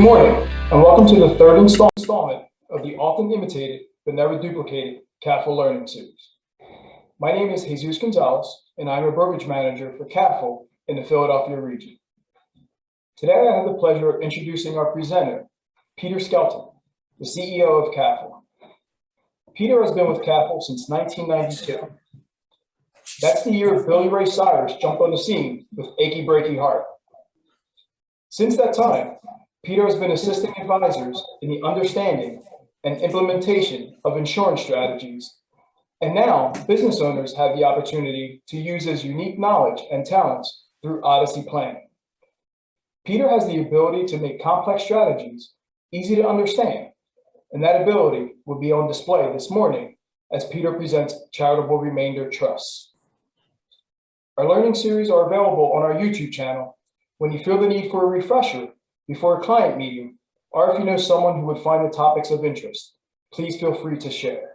morning, and welcome to the third installment of the often imitated but never duplicated CAFL Learning Series. My name is Jesus Gonzalez, and I'm a brokerage manager for CAFL in the Philadelphia region. Today, I have the pleasure of introducing our presenter, Peter Skelton, the CEO of CAFL. Peter has been with CAFL since 1992. That's the year Billy Ray Cyrus jumped on the scene with Achy Breaky Heart. Since that time, Peter has been assisting advisors in the understanding and implementation of insurance strategies, and now business owners have the opportunity to use his unique knowledge and talents through Odyssey Planning. Peter has the ability to make complex strategies easy to understand, and that ability will be on display this morning as Peter presents Charitable Remainder Trusts. Our learning series are available on our YouTube channel. When you feel the need for a refresher before a client meeting, or if you know someone who would find the topics of interest, please feel free to share.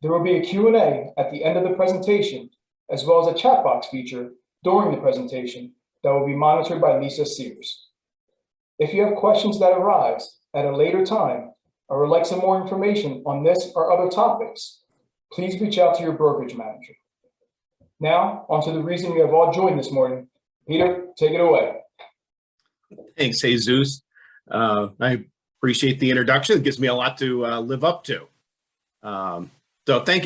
There will be a Q&A at the end of the presentation, as well as a chat box feature during the presentation that will be monitored by Lisa Sears. If you have questions that arise at a later time, or would like some more information on this or other topics, please reach out to your brokerage manager. Now, on to the reason we have all joined this morning. Peter, take it away. Thanks, Jesus. I appreciate the introduction. It gives me a lot to live up to. So thank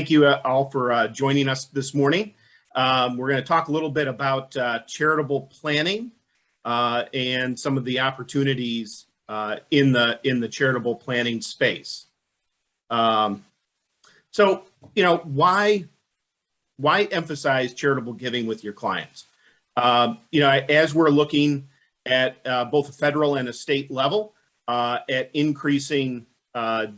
you all for joining us this morning. We're going to talk a little bit about charitable planning and some of the opportunities in the charitable planning space. So, why emphasize charitable giving with your clients? As we're looking at both a federal and a state level at increasing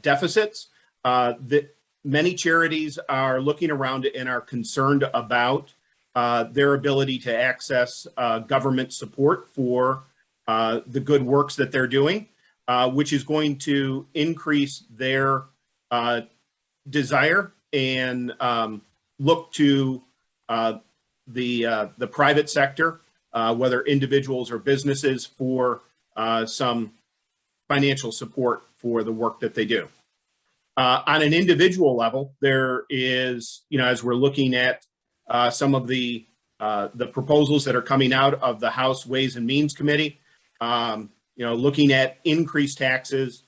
deficits, that many charities are looking around and are concerned about their ability to access government support for the good works that they're doing, which is going to increase their desire and look to the private sector, whether individuals or businesses, for some financial support for the work that they do. On an individual level, there is, as we're looking at some of the proposals that are coming out of the House Ways and Means Committee, looking at increased taxes,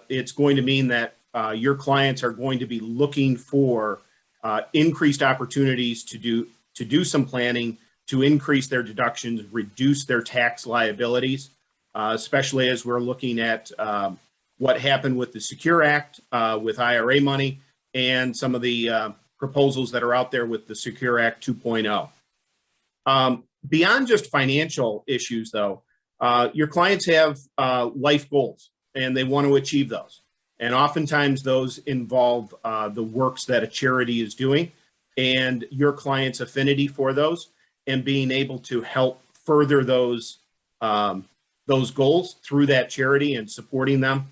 it's going to mean that your clients are going to be looking for increased opportunities to do some planning, to increase their deductions, reduce their tax liabilities, especially as we're looking at what happened with the Secure Act, with IRA money, and some of the proposals that are out there with the Secure Act 2.0. Beyond just financial issues, though, your clients have life goals, and they want to achieve those. And oftentimes those involve the works that a charity is doing and your client's affinity for those, and being able to help further those goals through that charity and supporting them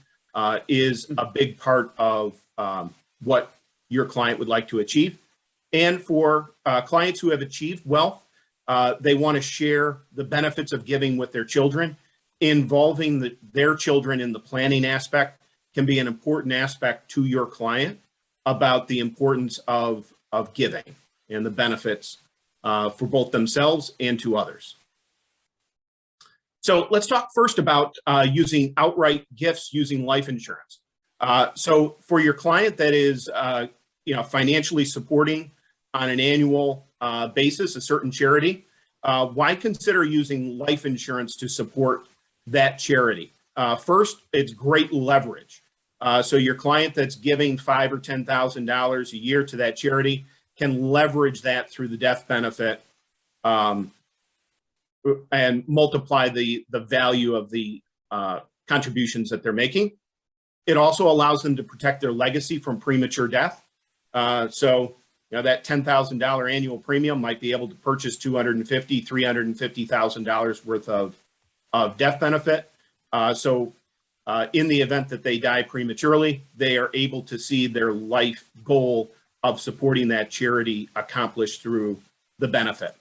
is a big part of what your client would like to achieve. And for clients who have achieved wealth, they want to share the benefits of giving with their children. Involving their children in the planning aspect can be an important aspect to your client about the importance of giving and the benefits for both themselves and to others. So let's talk first about using outright gifts using life insurance. So for your client that is financially supporting on an annual basis a certain charity, why consider using life insurance to support that charity? First, it's great leverage. So your client that's giving $5,000 or $10,000 a year to that charity can leverage that through the death benefit and multiply the value of the contributions that they're making. It also allows them to protect their legacy from premature death. So that $10,000 annual premium might be able to purchase $250,000, $350,000 worth of death benefit. So in the event that they die prematurely, they are able to see their life goal of supporting that charity accomplished through the benefit.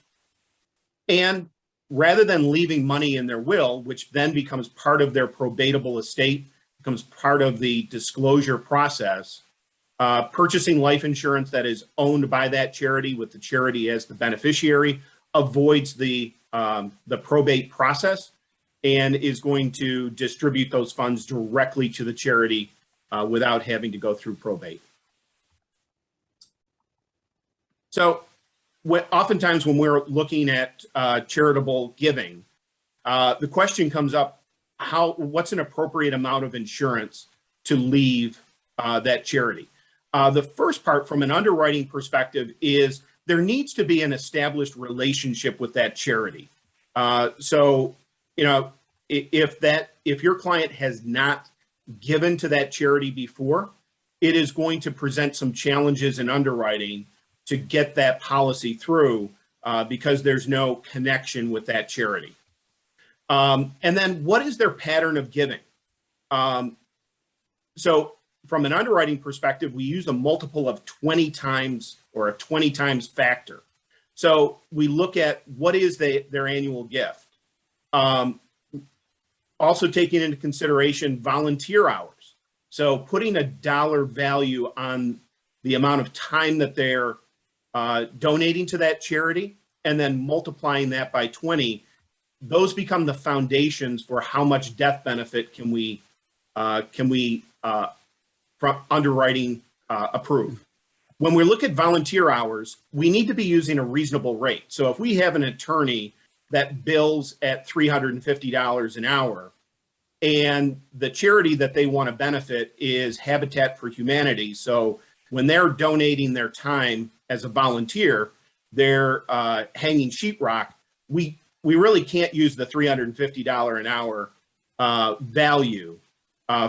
And rather than leaving money in their will, which then becomes part of their probatable estate, becomes part of the disclosure process, purchasing life insurance that is owned by that charity with the charity as the beneficiary avoids the probate process and is going to distribute those funds directly to the charity without having to go through probate. So oftentimes when we're looking at charitable giving, the question comes up, what's an appropriate amount of insurance to leave that charity? The first part from an underwriting perspective is there needs to be an established relationship with that charity. So, if your client has not given to that charity before, it is going to present some challenges in underwriting to get that policy through because there's no connection with that charity. And then what is their pattern of giving? So from an underwriting perspective, we use a multiple of 20 times or a 20 times factor. So we look at what is their annual gift. Also taking into consideration volunteer hours. So putting a dollar value on the amount of time that they're donating to that charity and then multiplying that by 20, those become the foundations for how much death benefit can we from underwriting approve. When we look at volunteer hours, we need to be using a reasonable rate. So if we have an attorney that bills at $350 an hour and the charity that they want to benefit is Habitat for Humanity, so when they're donating their time as a volunteer, they're hanging sheetrock, we really can't use the $350 an hour value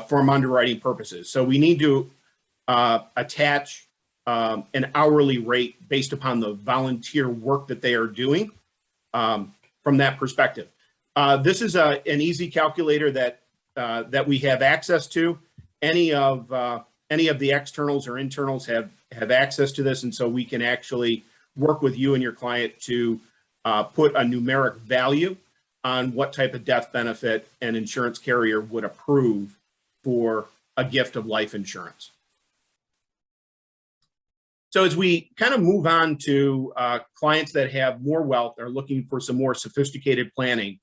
from underwriting purposes. So we need to attach an hourly rate based upon the volunteer work that they are doing from that perspective. This is an easy calculator that we have access to. Any of the externals or internals have access to this, and so we can actually work with you and your client to put a numeric value on what type of death benefit an insurance carrier would approve for a gift of life insurance. So as we kind of move on to clients that have more wealth, are looking for some more sophisticated planning,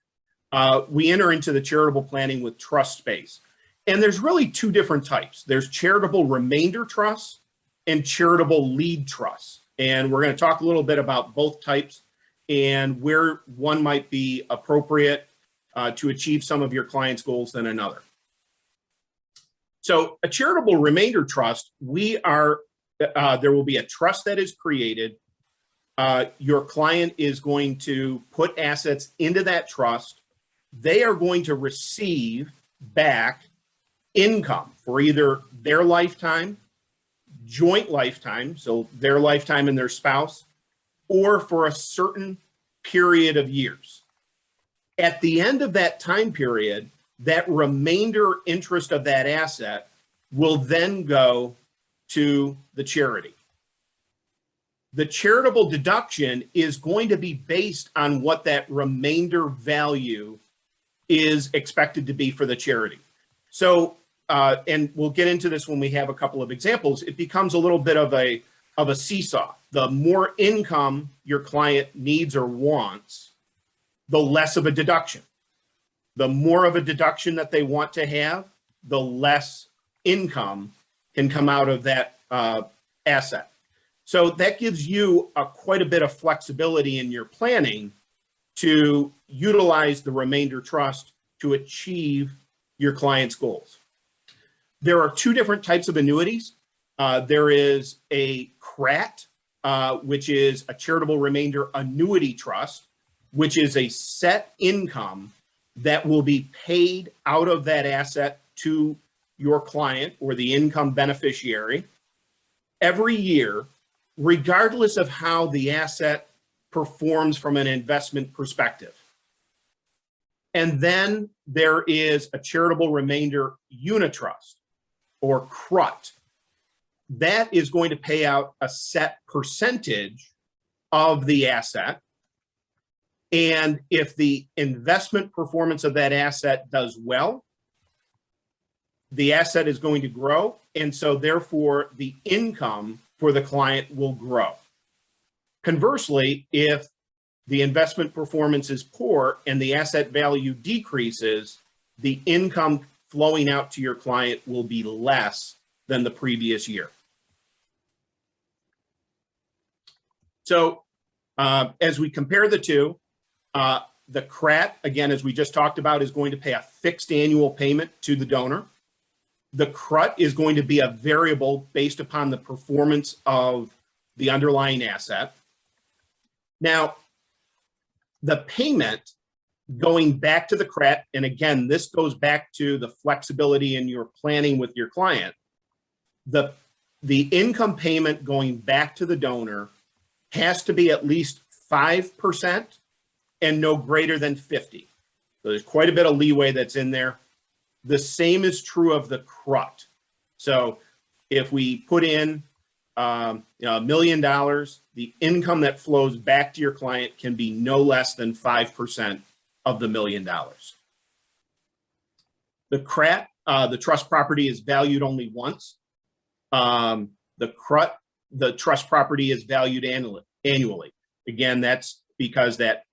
we enter into the charitable planning with trust space. And there's really two different types. There's charitable remainder trusts and charitable lead trusts. And we're going to talk a little bit about both types and where one might be appropriate to achieve some of your clients' goals than another. So a charitable remainder trust, there will be a trust that is created. Your client is going to put assets into that trust. They are going to receive back income for either their lifetime, joint lifetime, so their lifetime and their spouse, or for a certain period of years. At the end of that time period, that remainder interest of that asset will then go to the charity. The charitable deduction is going to be based on what that remainder value is expected to be for the charity. So, and we'll get into this when we have a couple of examples, it becomes a little bit of a seesaw. The more income your client needs or wants, the less of a deduction. The more of a deduction that they want to have, the less income can come out of that asset. So that gives you quite a bit of flexibility in your planning to utilize the remainder trust to achieve your client's goals. There are two different types of annuities. There is a CRAT, which is a charitable remainder annuity trust, which is a set income that will be paid out of that asset to your client or the income beneficiary every year, regardless of how the asset performs from an investment perspective. And then there is a charitable remainder unitrust or CRUT. That is going to pay out a set percentage of the asset. And if the investment performance of that asset does well, the asset is going to grow. And so therefore the income for the client will grow. Conversely, if the investment performance is poor and the asset value decreases, the income flowing out to your client will be less than the previous year. So as we compare the two, the CRAT, again, as we just talked about, is going to pay a fixed annual payment to the donor. The CRUT is going to be a variable based upon the performance of the underlying asset. Now, the payment going back to the CRAT, and again, this goes back to the flexibility in your planning with your client. The income payment going back to the donor has to be at least 5% and no greater than 50. So there's quite a bit of leeway that's in there. The same is true of the CRUT. So if we put in $1 million, the income that flows back to your client can be no less than 5% of the $1 million. The CRAT, the trust property, is valued only once. The CRUT, the trust property, is valued annually. Again, that's because that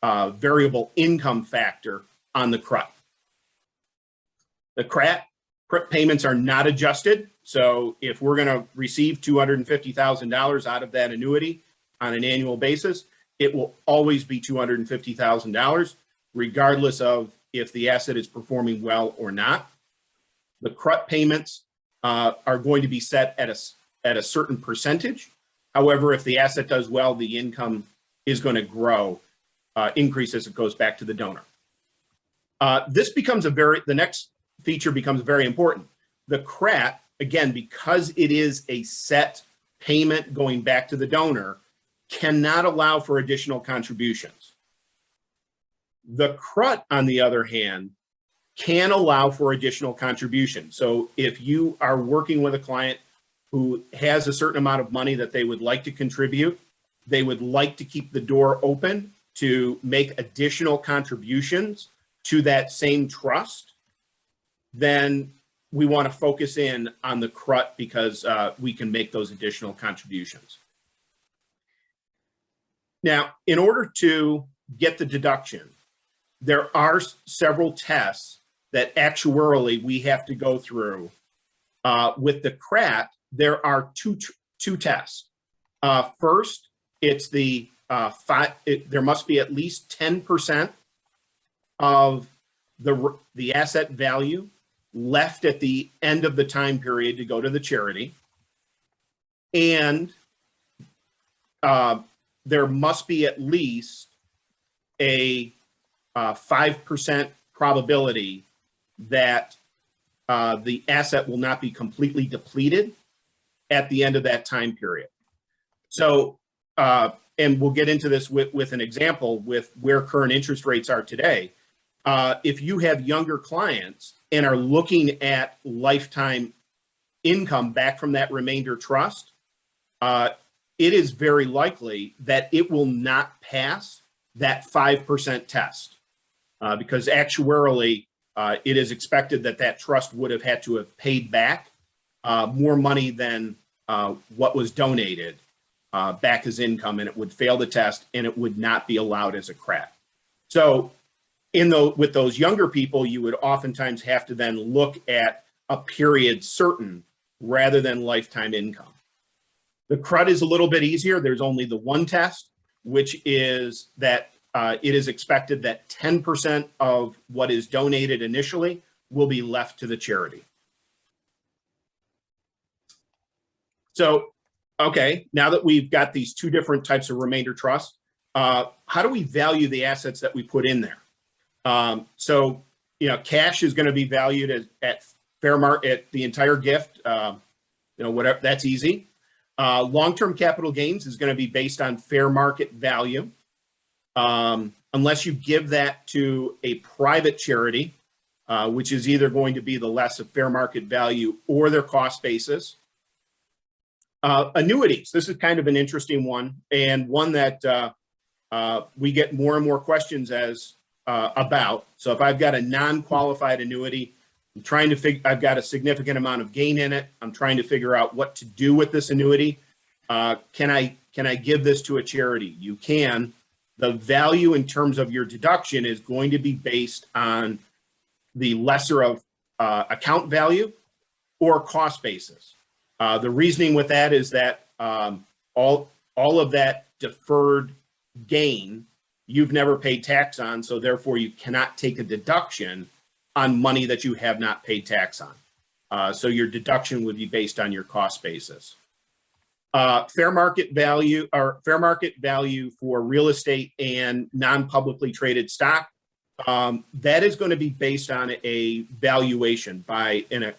variable income factor on the CRUT. The CRAT payments are not adjusted. So if we're going to receive $250,000 out of that annuity on an annual basis, it will always be $250,000, regardless of if the asset is performing well or not. The CRUT payments are going to be set at a certain percentage. However, if the asset does well, the income is going to grow, increase as it goes back to the donor. This becomes the next feature becomes very important. The CRAT, again, because it is a set payment going back to the donor, cannot allow for additional contributions. The CRUT, on the other hand, can allow for additional contributions. So if you are working with a client who has a certain amount of money that they would like to contribute, they would like to keep the door open to make additional contributions to that same trust, then we want to focus in on the CRUT because we can make those additional contributions. Now, in order to get the deduction, there are several tests that actuarially we have to go through. With the CRAT, there are two tests. First, it's there must be at least 10% of the asset value left at the end of the time period to go to the charity. And there must be at least a 5% probability that the asset will not be completely depleted at the end of that time period. So, and we'll get into this with an example with where current interest rates are today. If you have younger clients and are looking at lifetime income back from that remainder trust, it is very likely that it will not pass that 5% test because actuarially, it is expected that that trust would have had to have paid back more money than what was donated back as income, and it would fail the test and it would not be allowed as a CRAT. So with those younger people, you would oftentimes have to then look at a period certain rather than lifetime income. The CRUT is a little bit easier. There's only the one test, which is that it is expected that 10% of what is donated initially will be left to the charity. So, okay, now that we've got these two different types of remainder trust, how do we value the assets that we put in there? So, cash is going to be valued at fair market, at the entire gift, whatever, that's easy. Long-term capital gains is going to be based on fair market value. Unless you give that to a private charity, which is either going to be the less of fair market value or their cost basis. Annuities, this is kind of an interesting one, and one that we get more and more questions about. So if I've got a non-qualified annuity, I've got a significant amount of gain in it. I'm trying to figure out what to do with this annuity. Can I give this to a charity? You can. The value in terms of your deduction is going to be based on the lesser of account value or cost basis. The reasoning with that is that all of that deferred gain you've never paid tax on, so therefore you cannot take a deduction on money that you have not paid tax on. So your deduction would be based on your cost basis. Fair market value for real estate and non-publicly traded stock, that is going to be based on a valuation by an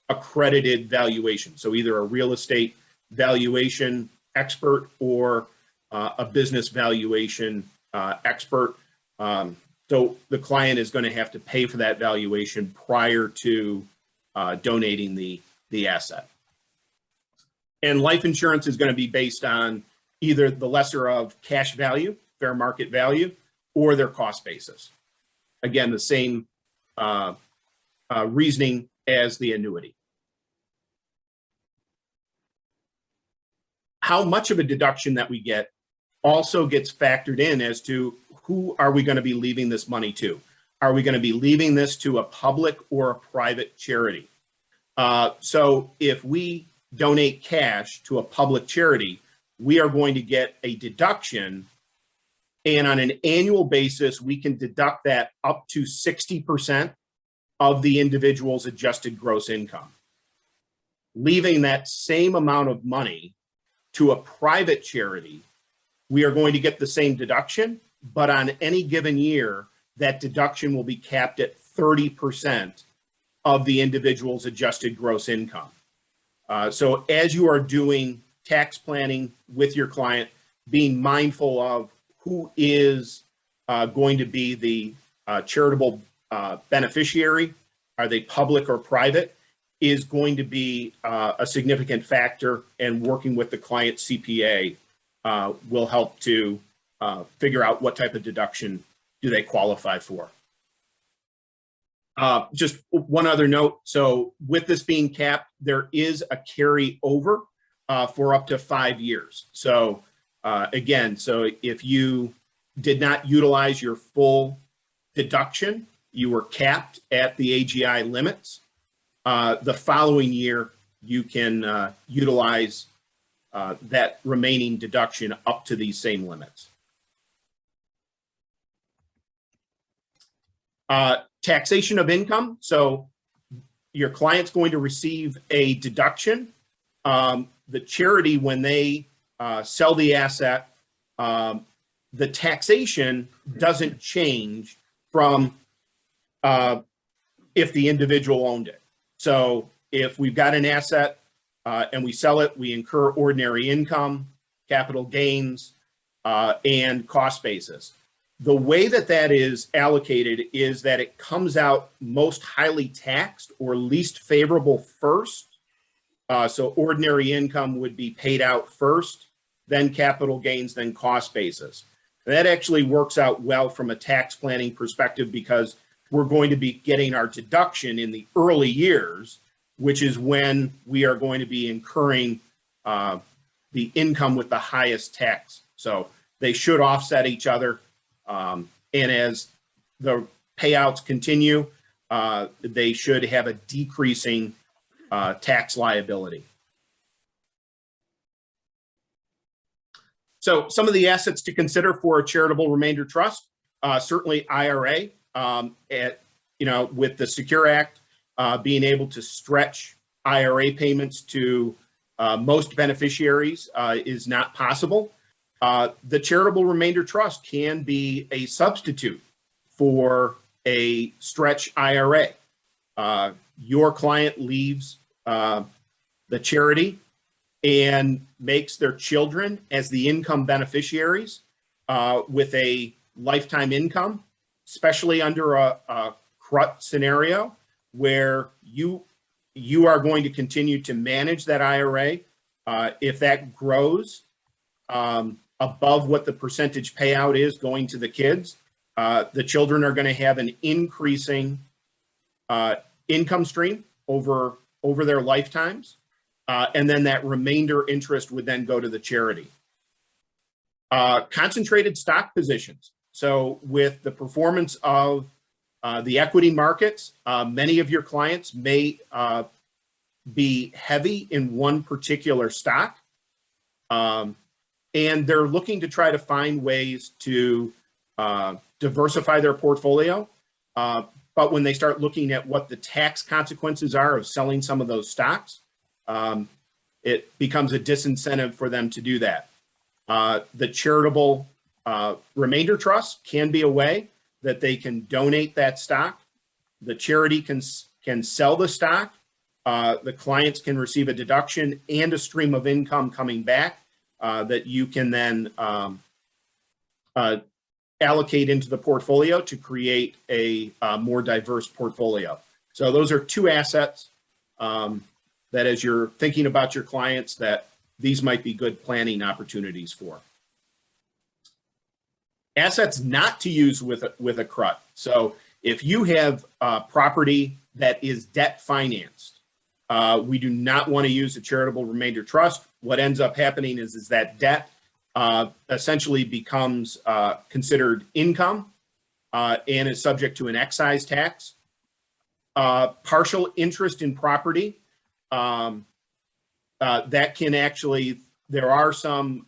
accredited valuation. So either a real estate valuation expert or a business valuation expert. So the client is going to have to pay for that valuation prior to donating the asset. And life insurance is going to be based on either the lesser of cash value, fair market value, or their cost basis. Again, the same reasoning as the annuity. How much of a deduction that we get also gets factored in as to who are we going to be leaving this money to? Are we going to be leaving this to a public or a private charity? So if we donate cash to a public charity, we are going to get a deduction, and on an annual basis, we can deduct that up to 60% of the individual's adjusted gross income. Leaving that same amount of money to a private charity, we are going to get the same deduction, but on any given year, that deduction will be capped at 30% of the individual's adjusted gross income. So as you are doing tax planning with your client, being mindful of who is going to be the charitable beneficiary, are they public or private, is going to be a significant factor, and working with the client CPA will help to figure out what type of deduction do they qualify for. Just one other note. So with this being capped, there is a carry over for up to 5 years. So again, so if you did not utilize your full deduction, you were capped at the AGI limits. The following year, you can utilize that remaining deduction up to these same limits. Taxation of income. So your client's going to receive a deduction. The charity, when they sell the asset, the taxation doesn't change from if the individual owned it. So if we've got an asset and we sell it, we incur ordinary income, capital gains, and cost basis. The way that that is allocated is that it comes out most highly taxed or least favorable first. So ordinary income would be paid out first, then capital gains, then cost basis. And that actually works out well from a tax planning perspective, because we're going to be getting our deduction in the early years, which is when we are going to be incurring the income with the highest tax. So they should offset each other. And as the payouts continue, they should have a decreasing tax liability. So some of the assets to consider for a charitable remainder trust, certainly IRA, with the Secure Act, being able to stretch IRA payments to most beneficiaries is not possible. The charitable remainder trust can be a substitute for a stretch IRA. Your client leaves the charity and makes their children as the income beneficiaries with a lifetime income, especially under a CRUT scenario where you are going to continue to manage that IRA. If that grows above what the percentage payout is going to the kids, the children are going to have an increasing income stream over their lifetimes. And then that remainder interest would then go to the charity. Concentrated stock positions. So with the performance of the equity markets, many of your clients may be heavy in one particular stock. And they're looking to try to find ways to diversify their portfolio. But when they start looking at what the tax consequences are of selling some of those stocks, it becomes a disincentive for them to do that. The charitable remainder trust can be a way that they can donate that stock. The charity can sell the stock. The clients can receive a deduction and a stream of income coming back that you can then allocate into the portfolio to create a more diverse portfolio. So those are two assets that, as you're thinking about your clients, that these might be good planning opportunities for. Assets not to use with a CRUT. So if you have property that is debt financed, we do not want to use a charitable remainder trust. What ends up happening is that debt essentially becomes considered income and is subject to an excise tax. Partial interest in property, that can actually, there are some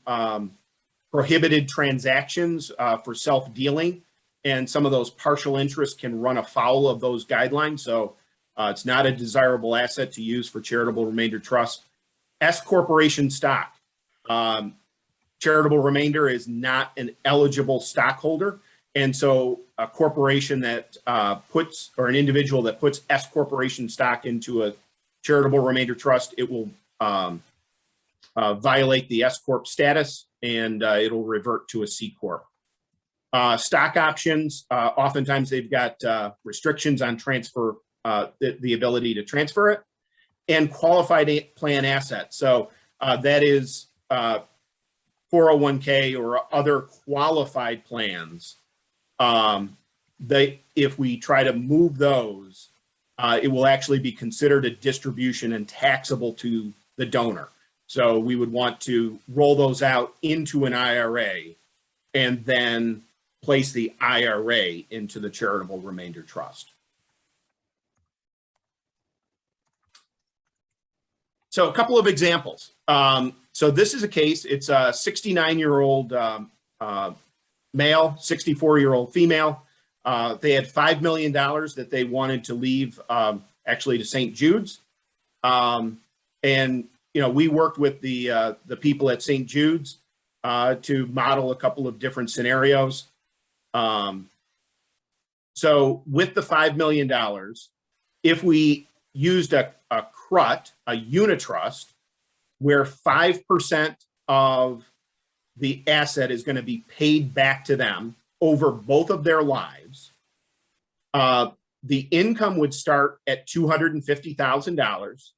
prohibited transactions for self-dealing, and some of those partial interests can run afoul of those guidelines. So it's not a desirable asset to use for charitable remainder trust. S corporation stock. Charitable remainder is not an eligible stockholder. And so a corporation that puts, or an individual that puts S corporation stock into a charitable remainder trust, it will violate the S corp status, and it'll revert to a C corp. Stock options, oftentimes they've got restrictions on transfer, the ability to transfer it, and qualified plan assets. So that is 401k or other qualified plans. If we try to move those, it will actually be considered a distribution and taxable to the donor. So we would want to roll those out into an IRA and then place the IRA into the charitable remainder trust. So a couple of examples. So this is a case, it's a 69-year-old male, 64-year-old female. They had $5 million that they wanted to leave actually to St. Jude's. And you know, we worked with the people at St. Jude's to model a couple of different scenarios. So with the $5 million, if we used a CRUT, a unitrust, where 5% of the asset is going to be paid back to them over both of their lives, the income would start at $250,000.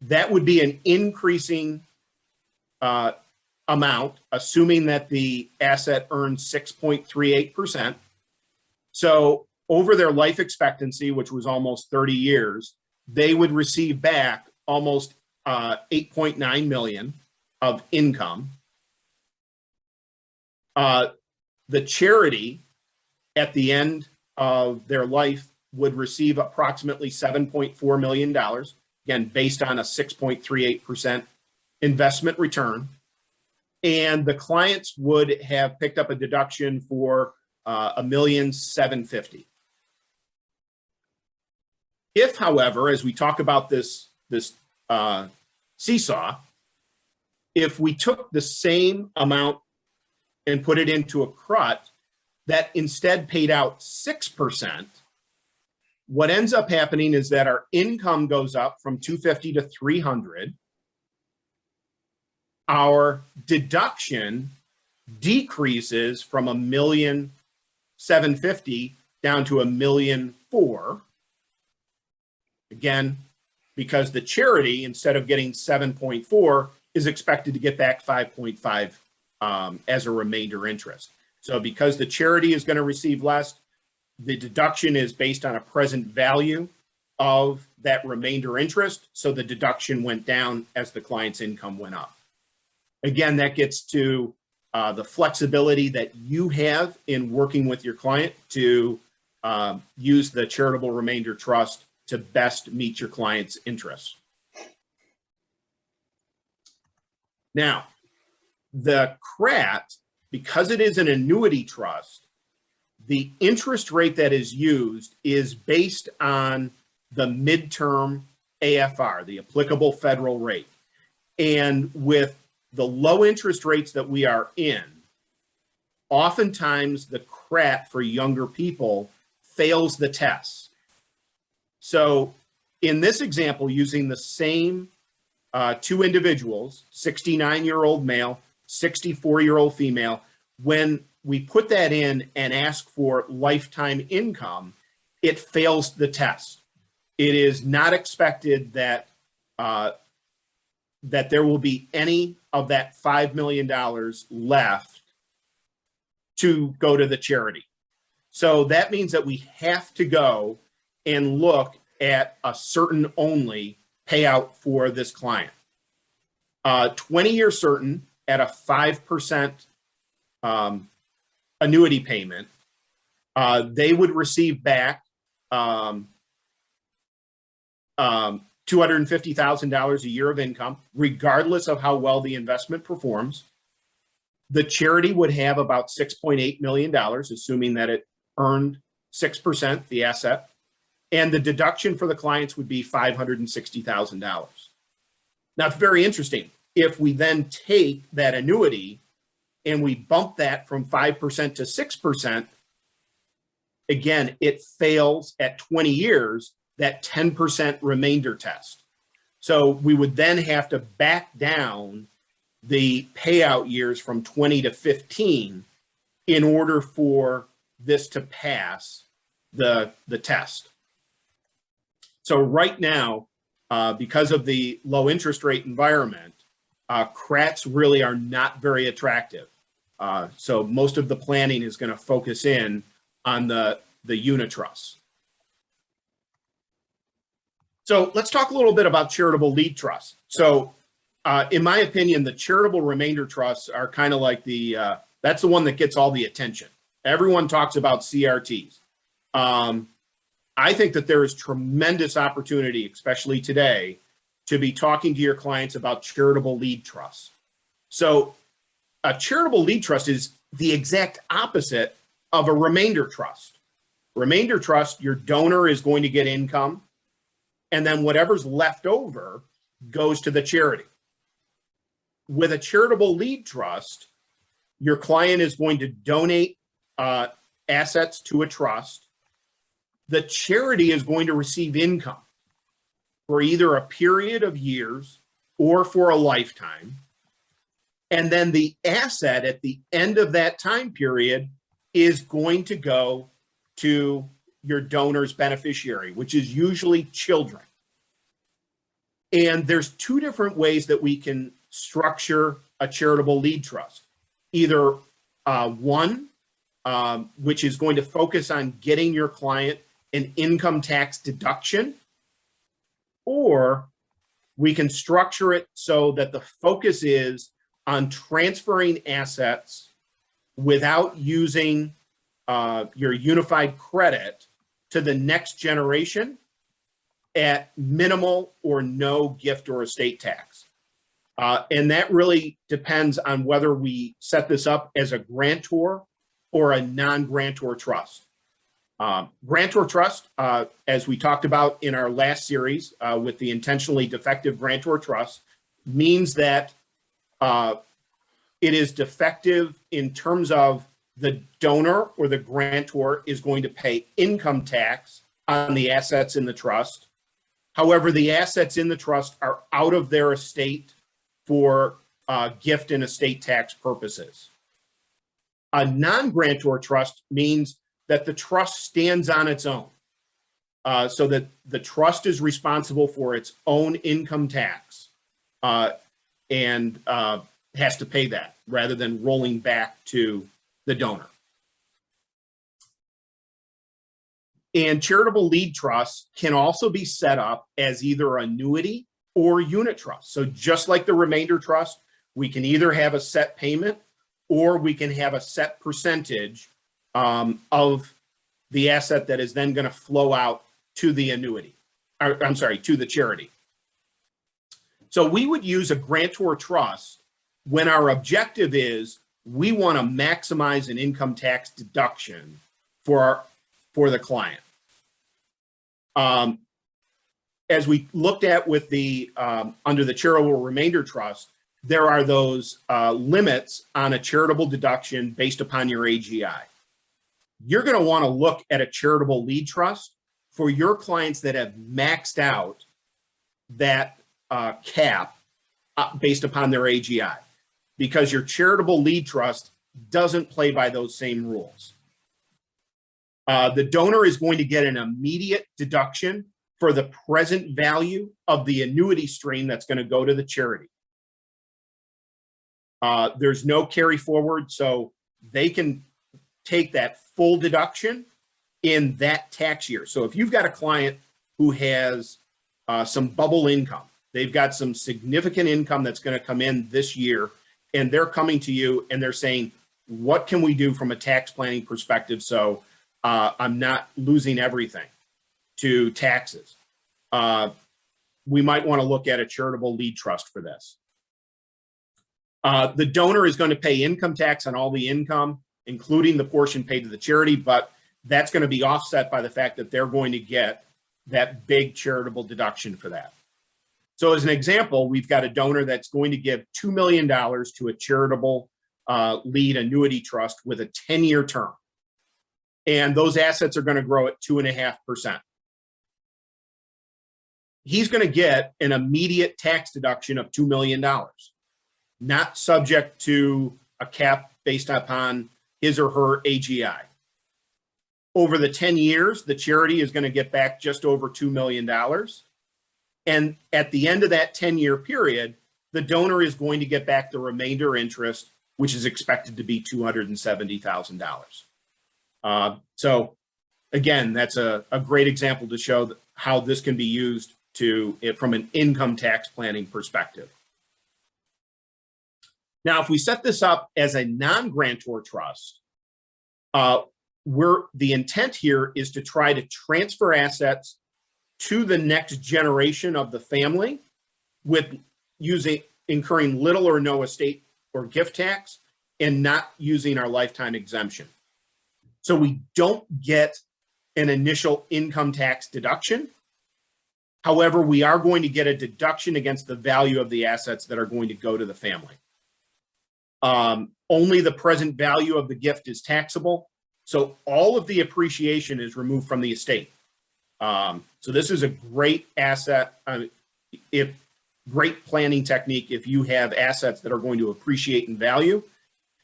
That would be an increasing amount, assuming that the asset earns 6.38%. So over their life expectancy, which was almost 30 years, they would receive back almost 8.9 million of income. The charity at the end of their life would receive approximately $7.4 million, again, based on a 6.38% investment return. And the clients would have picked up a deduction for $1,750,000. If, however, as we talk about this seesaw, if we took the same amount and put it into a CRUT that instead paid out 6%, what ends up happening is that our income goes up from 250 to 300. Our deduction decreases from $1,750,000 down to $1,400,000. Again, because the charity, instead of getting 7.4, is expected to get back 5.5 as a remainder interest. So because the charity is going to receive less, the deduction is based on a present value of that remainder interest. So the deduction went down as the client's income went up. Again, that gets to the flexibility that you have in working with your client to use the charitable remainder trust to best meet your client's interests. Now, the CRAT, because it is an annuity trust, the interest rate that is used is based on the midterm AFR, the applicable federal rate. And with the low interest rates that we are in, oftentimes the CRAT for younger people fails the test. So in this example, using the same two individuals, 69-year-old male, 64-year-old female, when we put that in and ask for lifetime income, it fails the test. It is not expected that that there will be any of that $5 million left to go to the charity. So that means that we have to go and look at a certain only payout for this client. 20-year certain at a 5% annuity payment, they would receive back $250,000 a year of income, regardless of how well the investment performs. The charity would have about $6.8 million, assuming that it earned 6%, the asset, and the deduction for the clients would be $560,000. Now, it's very interesting. If we then take that annuity and we bump that from 5% to 6%, again, it fails at 20 years, that 10% remainder test. So we would then have to back down the payout years from 20 to 15 in order for this to pass the test. So right now, because of the low interest rate environment, CRATs really are not very attractive. So most of the planning is going to focus in on the unitrusts. So let's talk a little bit about charitable lead trusts. So in my opinion, the charitable remainder trusts are kind of like that's the one that gets all the attention. Everyone talks about CRTs. I think that there is tremendous opportunity, especially today, to be talking to your clients about charitable lead trusts. So a charitable lead trust is the exact opposite of a remainder trust. Remainder trust, your donor is going to get income, and then whatever's left over goes to the charity. With a charitable lead trust, your client is going to donate assets to a trust. The charity is going to receive income for either a period of years or for a lifetime. And then the asset at the end of that time period is going to go to your donor's beneficiary, which is usually children. And there's two different ways that we can structure a charitable lead trust. Either one, which is going to focus on getting your client an income tax deduction, or we can structure it so that the focus is on transferring assets without using your unified credit to the next generation at minimal or no gift or estate tax. And that really depends on whether we set this up as a grantor or a non-grantor trust. Grantor trust, as we talked about in our last series with the intentionally defective grantor trust, means that it is defective in terms of the donor or the grantor is going to pay income tax on the assets in the trust. However, the assets in the trust are out of their estate for gift and estate tax purposes. A non-grantor trust means that the trust stands on its own, so that the trust is responsible for its own income tax. and has to pay that rather than rolling back to the donor. And charitable lead trusts can also be set up as either annuity or unit trust. So just like the remainder trust, we can either have a set payment or we can have a set percentage of the asset that is then going to flow out to the annuity, or, I'm sorry, to the charity. So we would use a grantor trust when our objective is we want to maximize an income tax deduction for the client. As we looked at with the under the charitable remainder trust, there are those limits on a charitable deduction based upon your AGI. You're going to want to look at a charitable lead trust for your clients that have maxed out that cap based upon their AGI, because your charitable lead trust doesn't play by those same rules. The donor is going to get an immediate deduction for the present value of the annuity stream that's going to go to the charity. There's no carry forward, so they can take that full deduction in that tax year. So if you've got a client who has some bubble income, they've got some significant income that's going to come in this year, and they're coming to you and they're saying, what can we do from a tax planning perspective so I'm not losing everything to taxes? We might want to look at a charitable lead trust for this. The donor is going to pay income tax on all the income, including the portion paid to the charity, but that's going to be offset by the fact that they're going to get that big charitable deduction for that. So as an example, we've got a donor that's going to give $2 million to a charitable lead annuity trust with a 10-year term. And those assets are going to grow at 2.5%. He's going to get an immediate tax deduction of $2 million, not subject to a cap based upon his or her AGI. Over the 10 years, the charity is going to get back just over $2 million. And at the end of that 10-year period, the donor is going to get back the remainder interest, which is expected to be $270,000. So again, that's a great example to show how this can be used from an income tax planning perspective. Now, if we set this up as a non-grantor trust, the intent here is to try to transfer assets to the next generation of the family with incurring little or no estate or gift tax and not using our lifetime exemption. So we don't get an initial income tax deduction. However, we are going to get a deduction against the value of the assets that are going to go to the family. Only the present value of the gift is taxable. So all of the appreciation is removed from the estate. So this is a great asset, great planning technique if you have assets that are going to appreciate in value,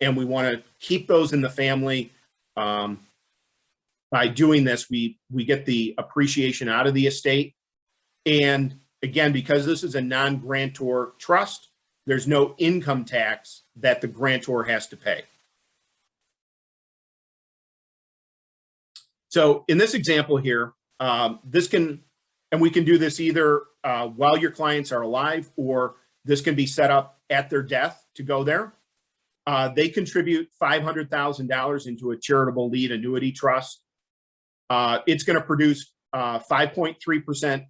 and we want to keep those in the family. By doing this, we get the appreciation out of the estate. And again, because this is a non-grantor trust, there's no income tax that the grantor has to pay. So in this example here, we can do this either while your clients are alive, or this can be set up at their death to go there. They contribute $500,000 into a charitable lead annuity trust. It's going to produce 5.3%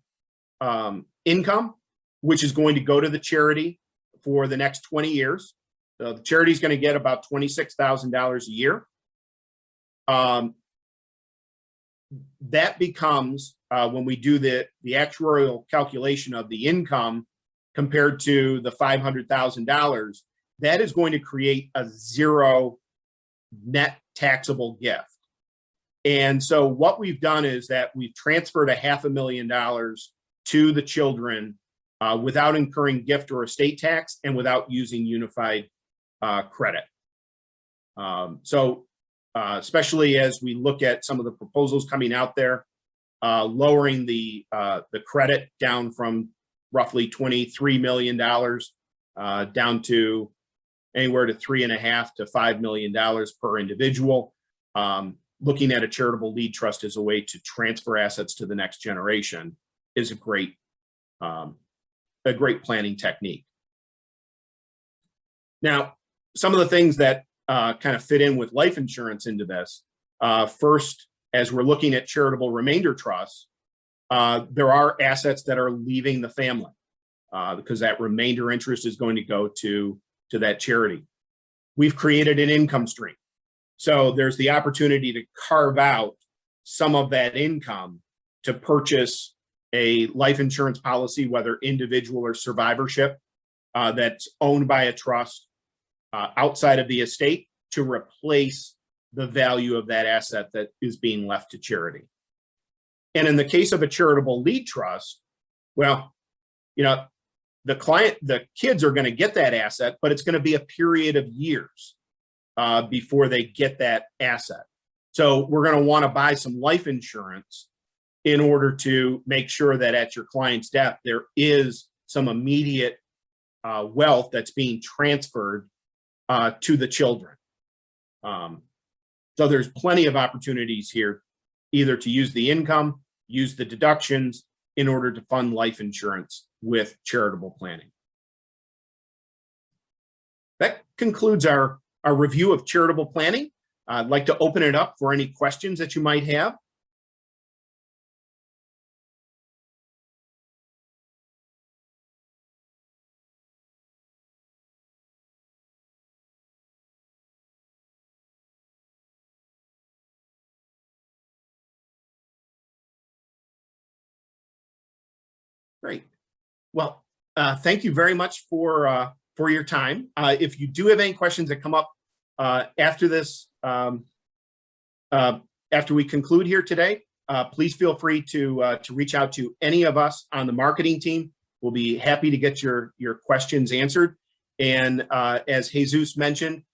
income, which is going to go to the charity for the next 20 years. So the charity is going to get about $26,000 a year. That becomes, when we do the actuarial calculation of the income compared to the $500,000, that is going to create a zero net taxable gift. And so what we've done is that we've transferred $500,000 to the children without incurring gift or estate tax and without using unified credit. Especially as we look at some of the proposals coming out there, lowering the credit down from roughly $23 million down to anywhere to $3.5 to $5 million per individual. Looking at a charitable lead trust as a way to transfer assets to the next generation is a great planning technique. Now, some of the things that kind of fit in with life insurance into this. First, as we're looking at charitable remainder trusts, there are assets that are leaving the family because that remainder interest is going to go to that charity. We've created an income stream. So there's the opportunity to carve out some of that income to purchase a life insurance policy, whether individual or survivorship, that's owned by a trust outside of the estate to replace the value of that asset that is being left to charity. And in the case of a charitable lead trust, well, the kids are going to get that asset, but it's going to be a period of years before they get that asset. So we're going to want to buy some life insurance in order to make sure that at your client's death, there is some immediate wealth that's being transferred to the children. So there's plenty of opportunities here, either to use the income, use the deductions in order to fund life insurance with charitable planning. That concludes our review of charitable planning. I'd like to open it up for any questions that you might have. Great. Well, thank you very much for your time. If you do have any questions that come up after this, after we conclude here today, please feel free to reach out to any of us on the marketing team. We'll be happy to get your questions answered. And as Jesus mentioned,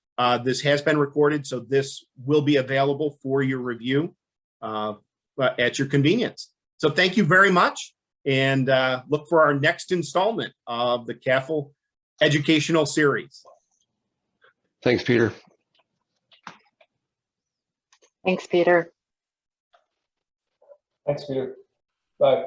this has been recorded, so this will be available for your review at your convenience. So thank you very much. And look for our next installment of the CAFL educational series. Thanks, Peter. Thanks, Peter. Thanks, Peter. Bye.